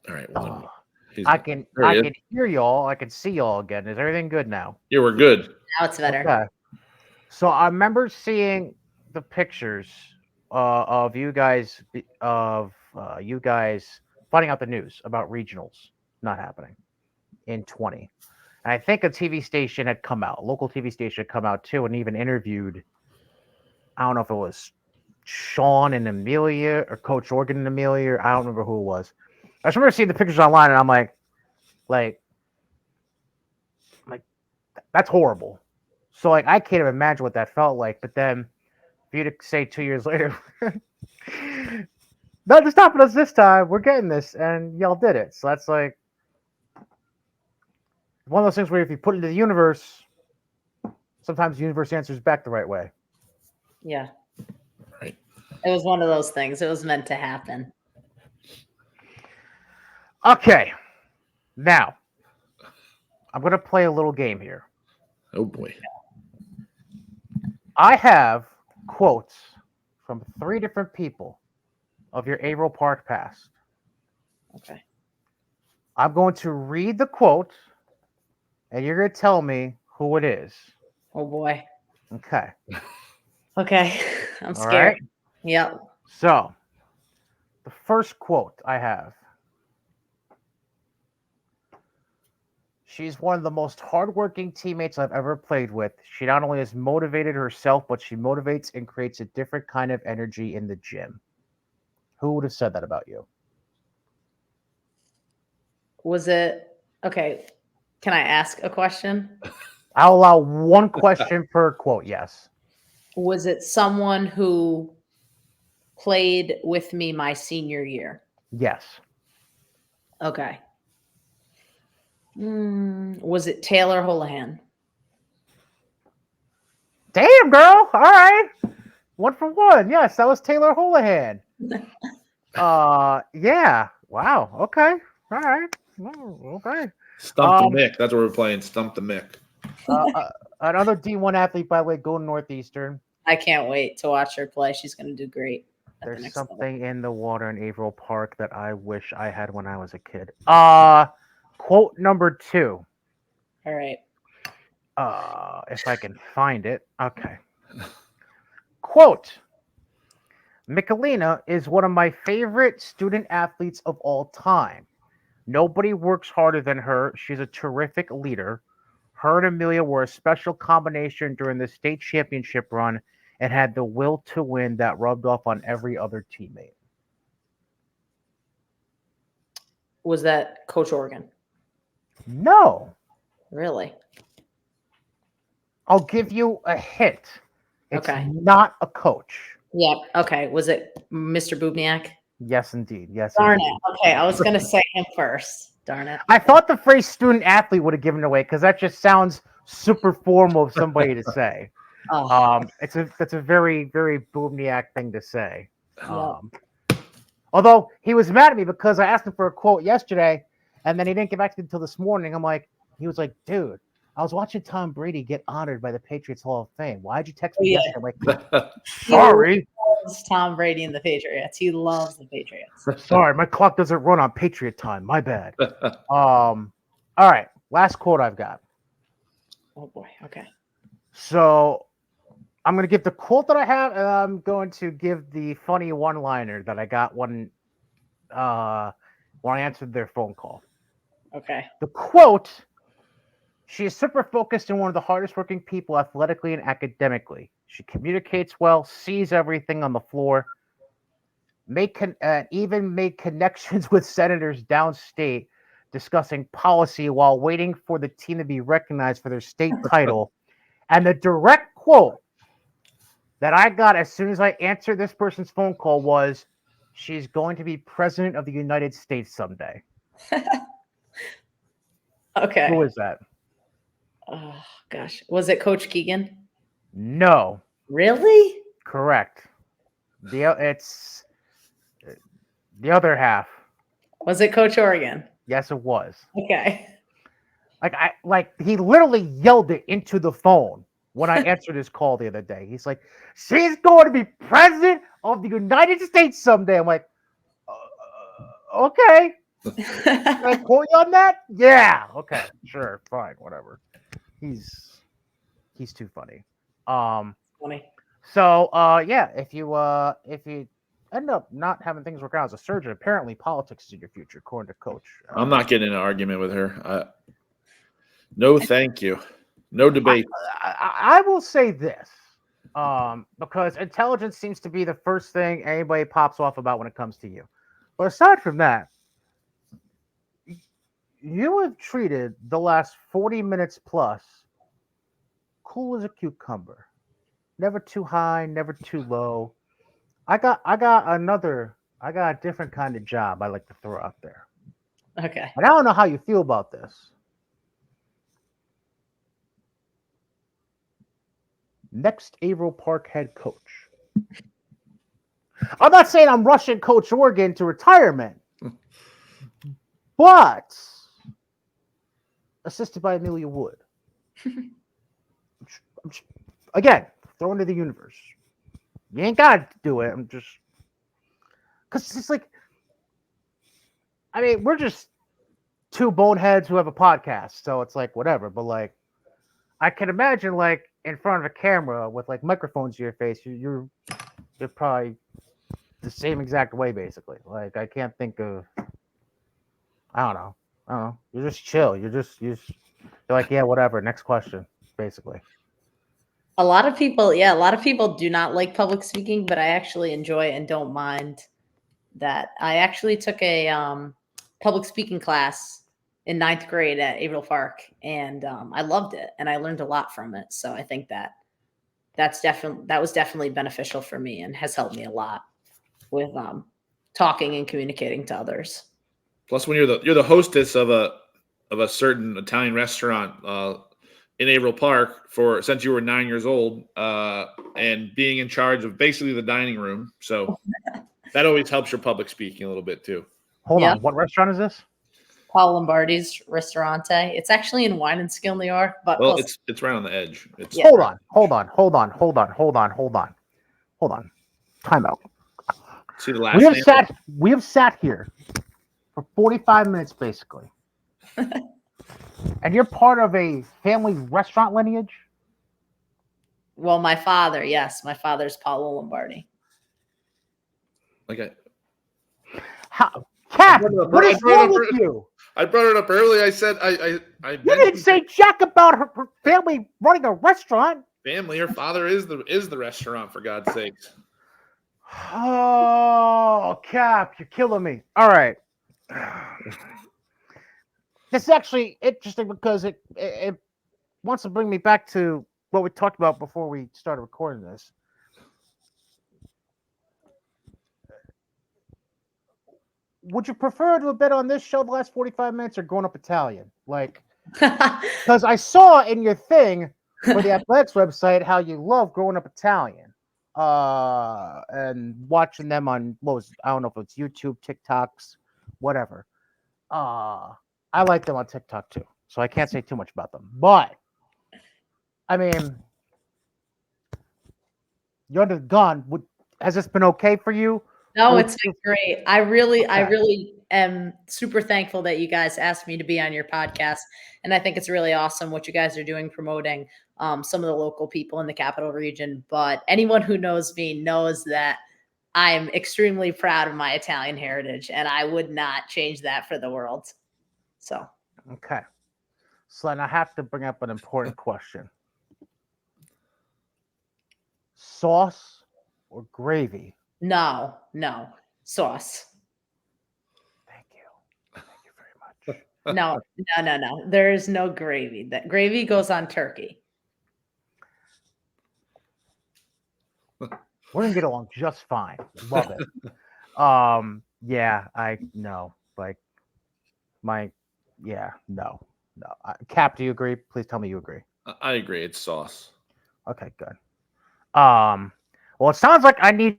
All right. Well, I can hear y'all. I can see y'all again. Is everything good now? Yeah, we're good. Now it's better. Okay. So I remember seeing the pictures of you guys finding out the news about regionals not happening. in 20. And I think a TV station had come out, a local TV station had come out too, and even interviewed, I don't know if it was Sean and Amelia or Coach Organ and Amelia. I don't remember who it was. I just remember seeing the pictures online, and I'm like, that's horrible. So like, I can't even imagine what that felt like. But then, for you to say 2 years later, nothing's stopping us this time. We're getting this, and y'all did it. So that's like one of those things where if you put it into the universe, sometimes the universe answers back the right way. Yeah. Right. It was one of those things. It was meant to happen. Okay, now I'm gonna play a little game here. Oh boy. I have quotes from 3 different people of your Averill Park past. Okay. I'm going to read the quote, and you're going to tell me who it is. Oh boy. Okay. Okay. I'm All scared. right. Yep. So, the first quote I have. She's one of the most hardworking teammates I've ever played with. She not only has motivated herself, but she motivates and creates a different kind of energy in the gym. Who would have said that about you? Was it okay? Can I ask a question? I'll allow one question per quote, yes. Was it someone who played with me my senior year? Yes. Okay. Was it Taylor Holohan? Damn, girl. All right. 1 for 1. Yes, that was Taylor Holohan. Yeah. Wow. Okay. All right. Okay. Stump the Mick. That's what we're playing. Stump the Mick. Another D1 athlete, by the way, going Northeastern. I can't wait to watch her play. She's going to do great. At the There's next something level. in the water in Averill Park that I wish I had when I was a kid. Quote number 2. All right. If I can find it. Okay. Quote. Michelina is one of my favorite student athletes of all time. Nobody works harder than her. She's a terrific leader. Her and Amelia were a special combination during the state championship run and had the will to win that rubbed off on every other teammate. Was that Coach Oregon? No. Really? I'll give you a hint. It's Okay. not a coach. Yep. Okay. Was it Mr. Bubniak? Yes, indeed. Yes, Darn indeed. it. Okay. I was going to say him first. Darn it. I thought the phrase student athlete would have given it away because that just sounds super formal of somebody to say. Oh, That's a very, very Bubniak thing to say. Yep. Although he was mad at me because I asked him for a quote yesterday, and then he didn't get back to me until this morning. He was like, dude, I was watching Tom Brady get honored by the Patriots Hall of Fame. Why'd you text me yesterday? I'm like, sorry. He loves Tom Brady and the Patriots. He loves the Patriots. Sorry, my clock doesn't run on Patriot time. My bad. All right, last quote I've got. Oh boy. Okay. So I'm going to give the quote that I have, and I'm going to give the funny one-liner that I got when I answered their phone call. Okay. The quote: she is super focused and one of the hardest working people athletically and academically. She communicates well, sees everything on the floor, even made connections with senators downstate discussing policy while waiting for the team to be recognized for their state title. And the direct quote that I got as soon as I answered this person's phone call was, she's going to be president of the United States someday. Okay. Who is that? Oh gosh. Was it Coach Keegan? No. Really? Correct. It's the other half. Was it Coach Oregon? Yes, it was. Okay. He literally yelled it into the phone when I answered his call the other day. He's like, she's going to be president of the United States someday. I'm like, okay. Can I quote you on that? Yeah. Okay. Sure. Fine. Whatever. He's too funny. Funny. So yeah, if you end up not having things work out as a surgeon, apparently politics is in your future, according to Coach. I'm not getting in an argument with her. No, thank you. No debate. I will say this, because intelligence seems to be the first thing anybody pops off about when it comes to you. But aside from that, you have treated the last 40 minutes plus cool as a cucumber. Never too high, never too low. I got a different kind of job I like to throw out there. Okay. And I don't know how you feel about this. Next Averill Park head coach. I'm not saying I'm rushing Coach Oregon to retirement, but assisted by Amelia Wood. Again, throw into the universe. You ain't got to do it. I'm just because it's like, I mean, we're just two boneheads who have a podcast, so it's like whatever. But like, I can imagine like in front of a camera with like microphones to your face, you're probably the same exact way, basically. Like, I can't think of. I don't know. You're just chill. You're like, yeah, whatever. Next question, basically. A lot of people do not like public speaking, but I actually enjoy and don't mind that. I actually took a public speaking class in 9th grade at Averill Park, and I loved it, and I learned a lot from it. So I think that was definitely beneficial for me and has helped me a lot with talking and communicating to others. Plus, when you're the hostess of a certain Italian restaurant in Averill Park since you were 9 years old, and being in charge of basically the dining room, so that always helps your public speaking a little bit too. Hold on, what restaurant is this? Paul Lombardi's Ristorante. It's actually in Wine and Skill, New York, but it's right on the edge. Hold on. Time out. See the last. We have sat here for 45 minutes basically. And you're part of a family restaurant lineage? Well, my father's Paolo Lombardi. Okay. Cap, what is wrong with you? I brought it up early. I said I You didn't say jack about her family running a restaurant. Family, her father is the restaurant, for God's sakes. Oh, Cap, you're killing me. All right. This is actually interesting because it wants to bring me back to what we talked about before we started recording this. Would you prefer to bet on this show the last 45 minutes or Growing Up Italian? Like, because I saw in your thing for the Athletics website how you love Growing Up Italian, and watching them on I don't know if it's YouTube, TikToks, whatever. I like them on TikTok too, so I can't say too much about them. But I mean, you're under the gun. Has this been okay for you? No, it's been great. I really am super thankful that you guys asked me to be on your podcast. And I think it's really awesome what you guys are doing, promoting some of the local people in the capital region. But anyone who knows me knows that I'm extremely proud of my Italian heritage, and I would not change that for the world. So. Okay. So then I have to bring up an important question. Sauce or gravy? No, sauce. Thank you very much. No. There is no gravy. That gravy goes on turkey. We're gonna get along just fine. Love it. Yeah, I know. Like no. Cap, do you agree? Please tell me you agree. I agree. It's sauce. Okay, good. Well, it sounds like I need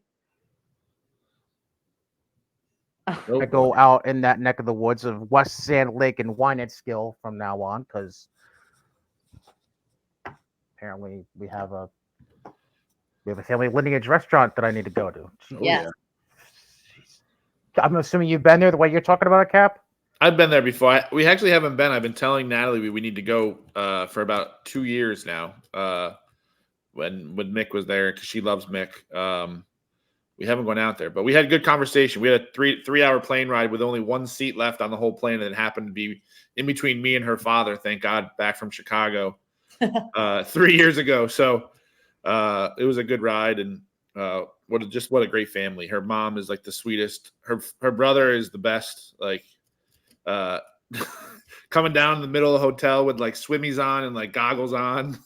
to go out in that neck of the woods of West Sand Lake and Wine and Skill from now on, because apparently we have a family lineage restaurant that I need to go to. Yeah. I'm assuming you've been there the way you're talking about it, Cap? I've been there before. We actually haven't been. I've been telling Natalie we need to go for about 2 years now. When Mick was there, because she loves Mick. We haven't gone out there, but we had good conversation. We had a 3-hour plane ride with only one seat left on the whole plane, and it happened to be in between me and her father. Thank God, back from Chicago 3 years ago. So it was a good ride, and what a great family. Her mom is like the sweetest. Her brother is the best. Like coming down in the middle of the hotel with like swimmies on and like goggles on,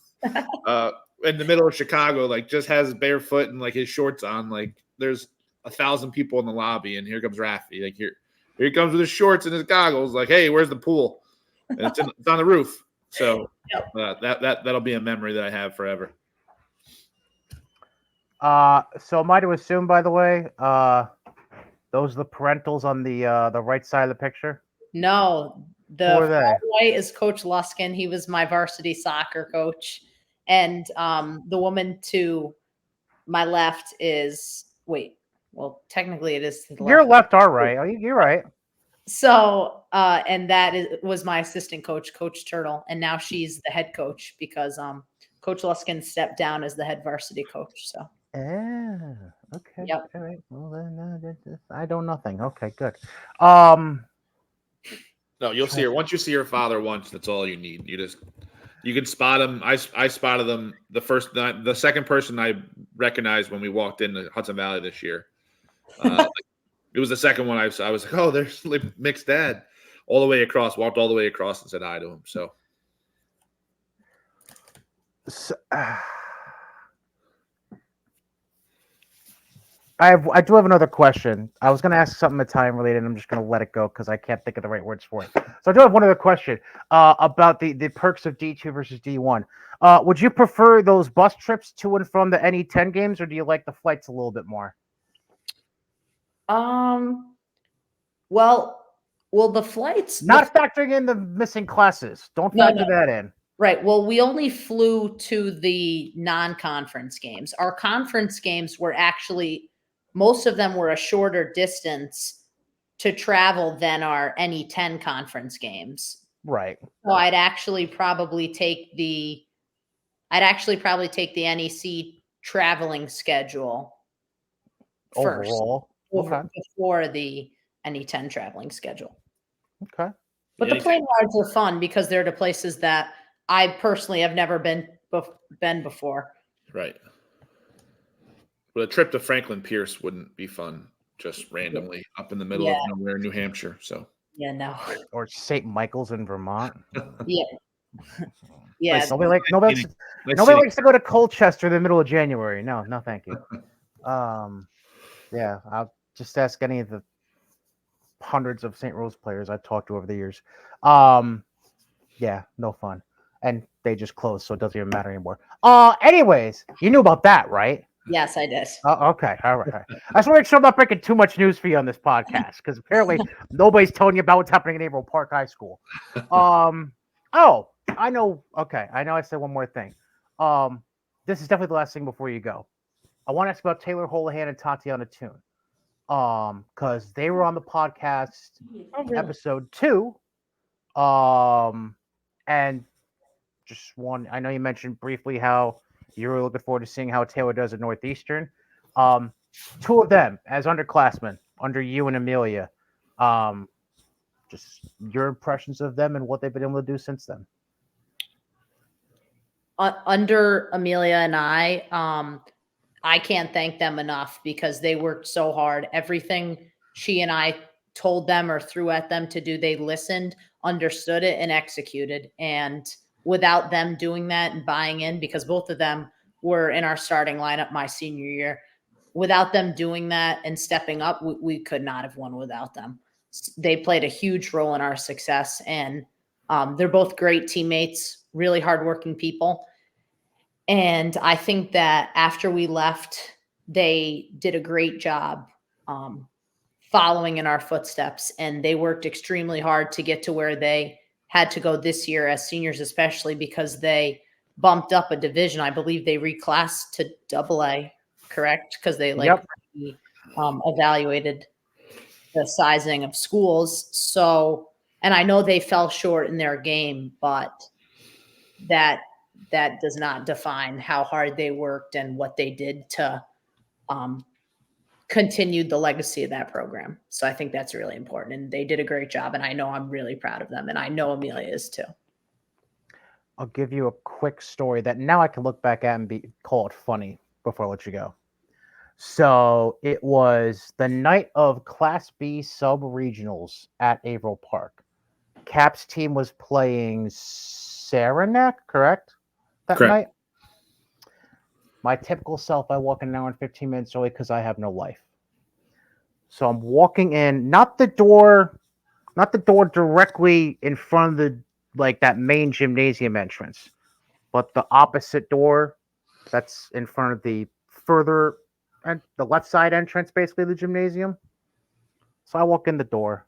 in the middle of Chicago, like just has barefoot and like his shorts on. Like there's 1,000 people in the lobby, and here comes Rafi. Like here he comes with his shorts and his goggles. Like, hey, where's the pool? And it's on the roof. So that'll be a memory that I have forever. So am I to assume, by the way, those are the parentals on the right side of the picture? No, the far right is Coach Luskin. He was my varsity soccer coach. And the woman to my left is technically it is to the You're left or right. Oh, you're right. So and that was my assistant coach, Coach Turtle, and now she's the head coach because Coach Luskin stepped down as the head varsity coach. So okay. Yep. All right. Well then I know nothing. Okay, good. No, you'll see her. Once you see her father once, that's all you need. You can spot him. I spotted them the second person I recognized when we walked into Hudson Valley this year. It was the second one I was like, oh, there's Mick's dad. Walked all the way across and said hi to him. So I do have another question. I was going to ask something Italian related, and I'm just going to let it go because I can't think of the right words for it. So I do have one other question about the perks of D2 versus D1. Would you prefer those bus trips to and from the NE10 games, or do you like the flights a little bit more? Well, the flights not factoring in the missing classes. Don't factor that in. Right. Well, we only flew to the non-conference games. Our conference games were actually, most of them were a shorter distance to travel than our NE10 conference games. Right. So I'd actually probably take the NEC traveling schedule overall before the NE10 traveling schedule. Okay. But the plane rides are fun because they're to places that I personally have never been before. Right. But a trip to Franklin Pierce wouldn't be fun, just randomly up in the middle of nowhere, New Hampshire. So no. Or St. Michael's in Vermont. Yeah. Yeah. Nobody likes to go to Colchester in the middle of January. No, thank you. Yeah, I'll just ask any of the hundreds of St. Rose players I've talked to over the years. Yeah, no fun. And they just closed, so it doesn't even matter anymore. Anyways, you knew about that, right? Yes, I did. Okay, all right. I just want to make sure I'm not breaking too much news for you on this podcast, because apparently nobody's telling you about what's happening in Averill Park High School. Oh, I know. Okay, I know I said one more thing. This is definitely the last thing before you go. I want to ask about Taylor Holohan and Tatiana Toon. Because they were on the podcast episode 2. And just one, I know you mentioned briefly how you were looking forward to seeing how Taylor does at Northeastern. 2 of them as underclassmen under you and Amelia. Just your impressions of them and what they've been able to do since then. Under Amelia and I can't thank them enough because they worked so hard. Everything she and I told them or threw at them to do, they listened, understood it, and executed. And without them doing that and buying in, because both of them were in our starting lineup my senior year, without them doing that and stepping up, we could not have won without them. They played a huge role in our success, and they're both great teammates, really hardworking people. And I think that after we left, they did a great job following in our footsteps, and they worked extremely hard to get to where they had to go this year as seniors, especially because they bumped up a division. I believe they reclassed to AA, correct? Because they evaluated the sizing of schools. So, and I know they fell short in their game, but that does not define how hard they worked and what they did to continued the legacy of that program. So I think that's really important. And they did a great job. And I know I'm really proud of them. And I know Amelia is too. I'll give you a quick story that now I can look back at and call it funny before I let you go. So it was the night of Class B sub-regionals at Averill Park. Cap's team was playing Saranac, correct? That Correct. night? My typical self, I walk in an hour and 15 minutes early because I have no life. So I'm walking in, not the door directly in front of the that main gymnasium entrance, but the opposite door that's in front of the further and the left side entrance, basically the gymnasium. So I walk in the door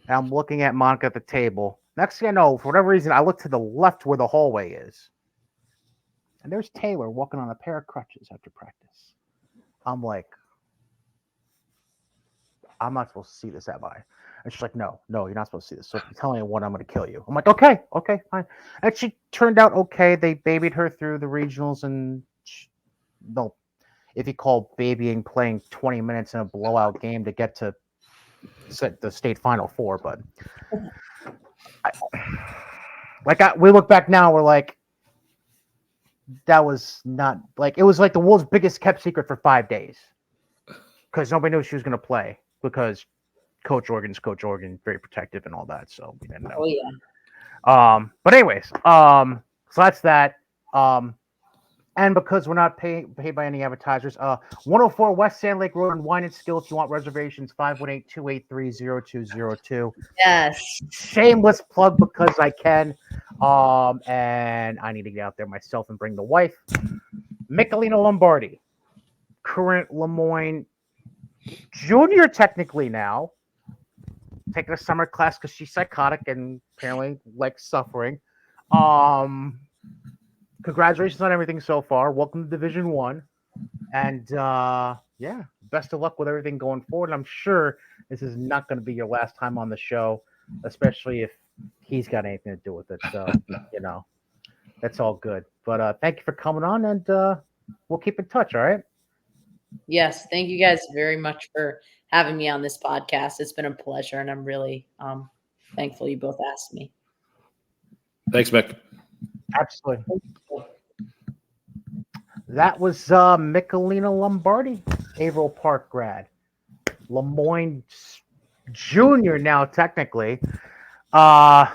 and I'm looking at Monica at the table. Next thing I know, for whatever reason, I look to the left where the hallway is. And there's Taylor walking on a pair of crutches after practice. I'm like, I'm not supposed to see this, am I? And she's like, no, you're not supposed to see this. So if you tell anyone, I'm going to kill you. I'm like, okay, fine. And she turned out okay. They babied her through the regionals, and no, if you call babying playing 20 minutes in a blowout game to get to the state final four, but we look back now, we're like, that was not it was like the world's biggest kept secret for 5 days because nobody knew she was going to play because Coach Oregon's Coach Oregon, very protective and all that, so we didn't know. Oh yeah. But anyways, so that's that. And because we're not paid by any advertisers, 104 West Sand Lake Road in Wine and Skill. If you want reservations, 518-283-0202. Yes. Shameless plug because I can. And I need to get out there myself and bring the wife. Michelina Lombardi, current LeMoyne junior technically now, taking a summer class because she's psychotic and apparently likes suffering. Congratulations on everything so far. Welcome to Division 1. And yeah, best of luck with everything going forward. I'm sure this is not going to be your last time on the show, especially if he's got anything to do with it. So, that's all good. But thank you for coming on, and we'll keep in touch, all right? Yes. Thank you guys very much for having me on this podcast. It's been a pleasure, and I'm really thankful you both asked me. Thanks, Mick. Absolutely. That was Michelina Lombardi, Averill Park grad. LeMoyne Jr. now, technically. So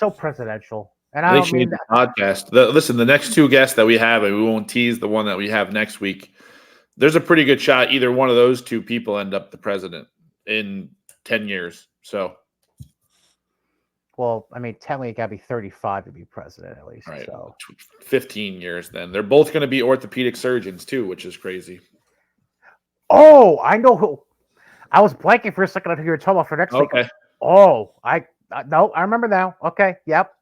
presidential. And I think don't she mean needs that. a podcast. Listen, the next two guests that we have, and we won't tease the one that we have next week, there's a pretty good shot either one of those two people end up the president in 10 years. So, Well, I mean, technically, it got to be 35 to be president, at least. right, So 15 years then. They're both going to be orthopedic surgeons, too, which is crazy. Oh, I know who. I was blanking for a second on who you were talking about for next week. Oh, no, I remember now. Okay, yep.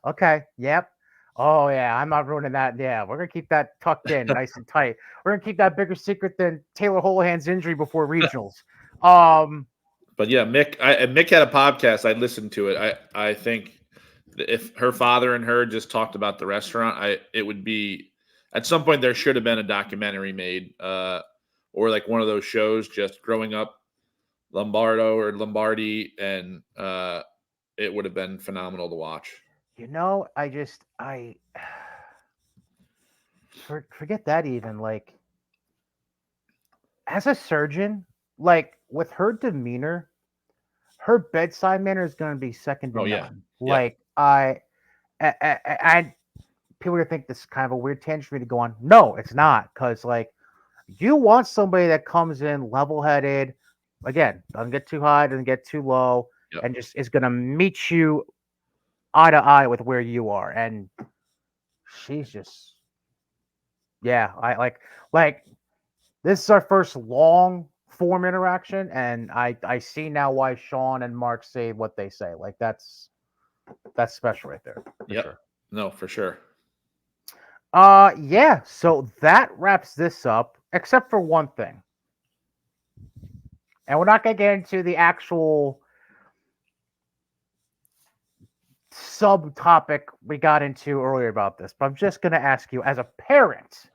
Okay, yep. Oh, yeah, I'm not ruining that. Yeah, we're going to keep that tucked in nice and tight. We're going to keep that bigger secret than Taylor Holohan's injury before regionals. But yeah, Mick had a podcast. I listened to it. I think if her father and her just talked about the restaurant, it would be at some point there should have been a documentary made, or like one of those shows just growing up, Lombardi, and it would have been phenomenal to watch. I forget that even, as a surgeon, with her demeanor, her bedside manner is going to be second to none. I people are going to think this is kind of a weird tangent for me to go on. No, it's not, because you want somebody that comes in level-headed, again, doesn't get too high, doesn't get too low, and just is going to meet you eye to eye with where you are. And she's just, I this is our first long form interaction, and I see now why Sean and Mark say what they say. That's special right there. For sure. No, for sure. Yeah, so that wraps this up, except for one thing. And we're not going to get into the actual subtopic we got into earlier about this, but I'm just going to ask you, as a parent,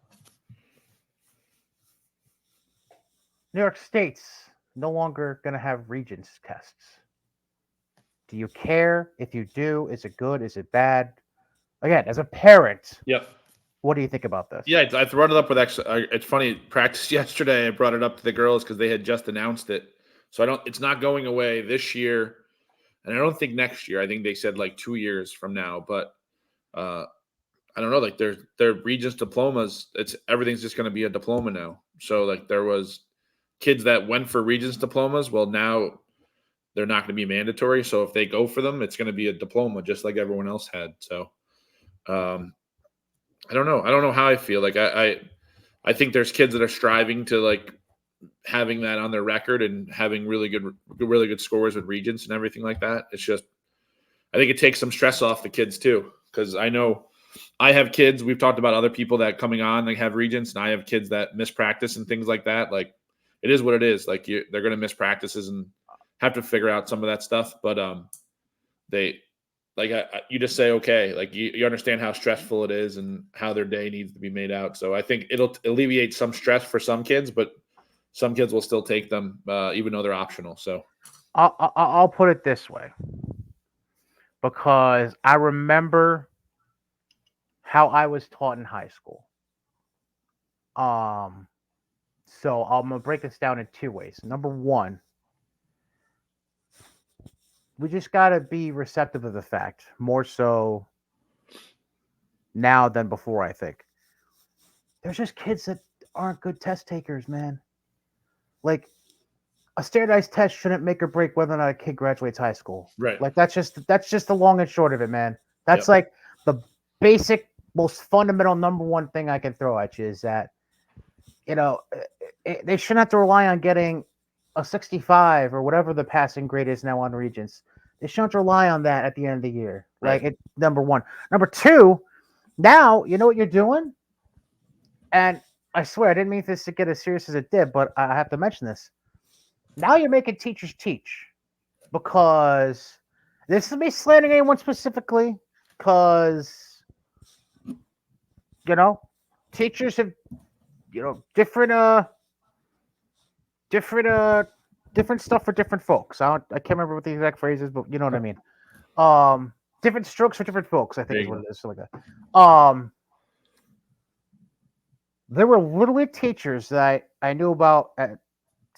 New York State's no longer going to have Regents tests. Do you care? If you do, is it good? Is it bad? Again, as a parent, Yep. what do you think about this? Yeah, I brought it up with it's funny, practice yesterday. I brought it up to the girls because they had just announced it. So it's not going away this year, and I don't think next year. I think they said like 2 years from now. But I don't know. Like their Regents diplomas, everything's just going to be a diploma now. So like there was kids that went for Regents diplomas. Well, now they're not going to be mandatory. So if they go for them, it's going to be a diploma, just like everyone else had. So I don't know. I don't know how I feel. Like I think there's kids that are striving to like having that on their record and having really good scores with Regents and everything like that. It's just, I think it takes some stress off the kids too. Cause I know I have kids. We've talked about other people that coming on, they have Regents, and I have kids that miss practice and things like that. Like it is what it is. Like they're going to miss practices and have to figure out some of that stuff. But they, like you just say, okay, like you understand how stressful it is and how their day needs to be made out. So I think it'll alleviate some stress for some kids, but some kids will still take them, even though they're optional. So I'll put it this way, because I remember how I was taught in high school. So I'm gonna break this down in two ways. Number one, we just gotta be receptive of the fact, more so now than before. I think there's just kids that aren't good test takers, man. Like a standardized test shouldn't make or break whether or not a kid graduates high school. right. Like that's just the long and short of it, man. That's Yep. like the basic, most fundamental number one thing I can throw at you is that they shouldn't have to rely on getting a 65 or whatever the passing grade is now on Regents. They shouldn't rely on that at the end of the year. Right. Like number one. Number two, now you know what you're doing, and I swear I didn't mean this to get as serious as it did, but I have to mention this. Now you're making teachers teach, because this is me slandering anyone specifically, because teachers have different stuff for different folks. I can't remember what the exact phrase is, but you know what I mean. Different strokes for different folks, I think is what it is. So like that. There were literally teachers that I knew about at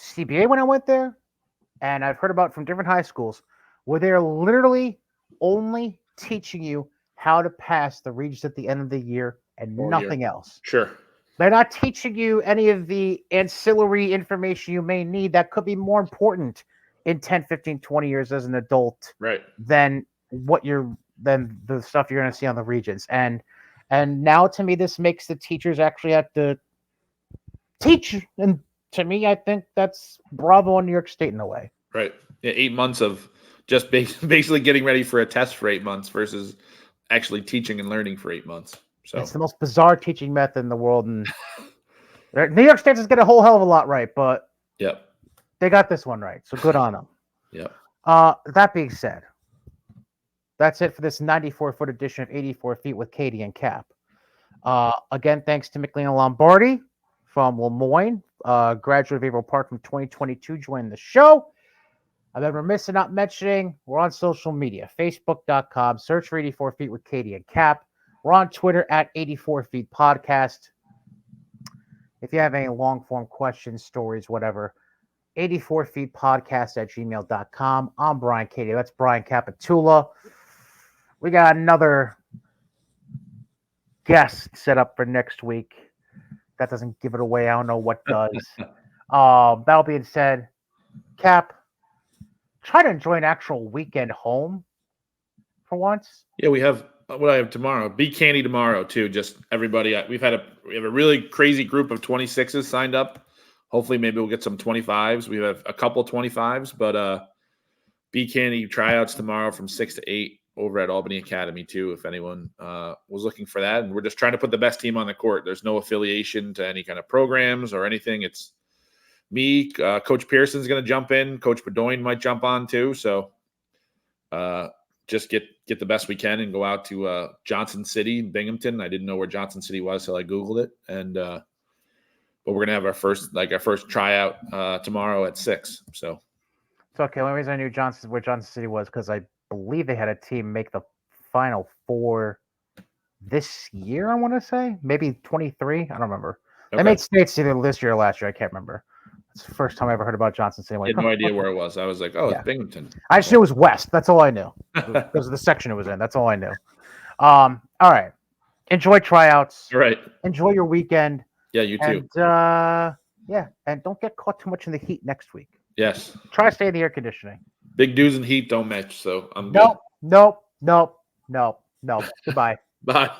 CBA when I went there, and I've heard about from different high schools, where they're literally only teaching you how to pass the Regents at the end of the year and nothing else. Sure. They're not teaching you any of the ancillary information you may need that could be more important in 10, 15, 20 years as an adult, Right. than the stuff you're going to see on the Regents. And now to me, this makes the teachers actually have to teach. And to me, I think that's bravo on New York State in a way. Right. Yeah, 8 months of just basically getting ready for a test for 8 months versus actually teaching and learning for 8 months. So it's the most bizarre teaching method in the world, and New York State is getting a whole hell of a lot right, but yep. they got this one right, so good on them. Yep. That being said, that's it for this 94-foot edition of 84 Feet with Cady and Cap. Again, thanks to Michelina Lombardi from LeMoyne, graduate of Averill Park from 2022, joining the show. I've been remiss in not mentioning we're on social media, facebook.com, search for 84 Feet with Cady and Cap. We're on Twitter at 84 Feet Podcast. If you have any long form questions, stories, whatever, 84 Feet Podcast at gmail.com. I'm Brian Cady. That's Brian Capitula. We got another guest set up for next week. That doesn't give it away. I don't know what does. That being said, Cap, try to enjoy an actual weekend home for once. Yeah, we have what I have tomorrow. Be Candy tomorrow too. Just everybody. We have a really crazy group of 26s signed up. Hopefully, maybe we'll get some 25s. We have a couple 25s, but Be Candy tryouts tomorrow from 6 to 8 over at Albany Academy too. If anyone was looking for that, and we're just trying to put the best team on the court. There's no affiliation to any kind of programs or anything. It's me. Coach Pearson's going to jump in. Coach Bedoin might jump on too. So just get the best we can and go out to Johnson City, Binghamton. I didn't know where Johnson City was, so I Googled it. And but but we're gonna have our first tryout tomorrow at 6. So So okay, the only reason I knew where Johnson City was because I believe they had a team make the Final Four this year. I want to say maybe 23. I don't remember. They okay. made states either this year or last year. I can't remember. It's the first time I ever heard about Johnson City. I had no idea where it was. I was like, oh, it's Binghamton. I just knew it was west. That's all I knew because of the section it was in. That's all I knew. All right. Enjoy tryouts. All right. Enjoy your weekend. Yeah, you too. And and don't get caught too much in the heat next week. Yes. Try to stay in the air conditioning. Big dudes and heat don't match, so I'm good. Nope. Goodbye. Bye.